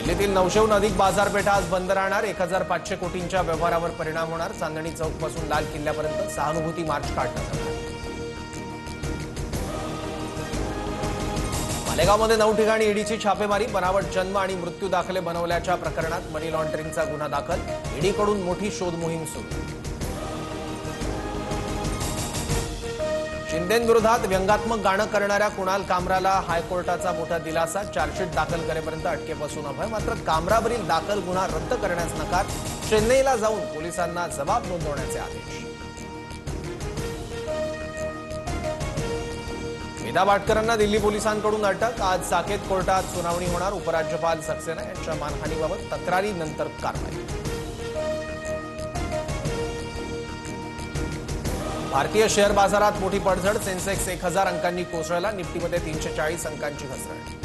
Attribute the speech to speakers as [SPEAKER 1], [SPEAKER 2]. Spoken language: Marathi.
[SPEAKER 1] दिल्लीतील 900हून अधिक बाजारपेठा आज बंद राहणार। 1500 कोटींच्या व्यवहारावर परिणाम होणार। चांदणी चौकपासून लाल किल्ल्यापर्यंत सहानुभूती मार्च काढण्यात आला। मालेगावमध्ये 9 ठिकाणी ईडीची छापेमारी। बनावट जन्म आणि मृत्यू दाखले बनवल्याच्या प्रकरणात मनी लॉन्ड्रिंगचा गुन्हा दाखल। ईडीकडून मोठी शोध मोहीम सुरू। शिंदेंविरोधात व्यंगात्मक गाणं करणाऱ्या कुणाल कामराला हायकोर्टाचा मोठा दिलासा। चार्जशीट दाखल करेपर्यंत अटकेपासून अभय। मात्र कामरावरील दाखल गुन्हा रद्द करण्यास नकार। चेन्नईला जाऊन पोलिसांना जबाब नोंदवण्याचे आदेश। वेदा भाटकरांना दिल्ली पोलिसांकडून अटक। आज साकेत कोर्टात सुनावणी होणार। उपराज्यपाल सक्सेना यांच्या मानहानीबाबत तक्रारीनंतर कारवाई। भारतीय शेअर बाजारात मोठी पडझड। सेन्सेक्स 1000 अंकांनी कोसळला। निफ्टीमध्ये 340 अंकांची घसरण।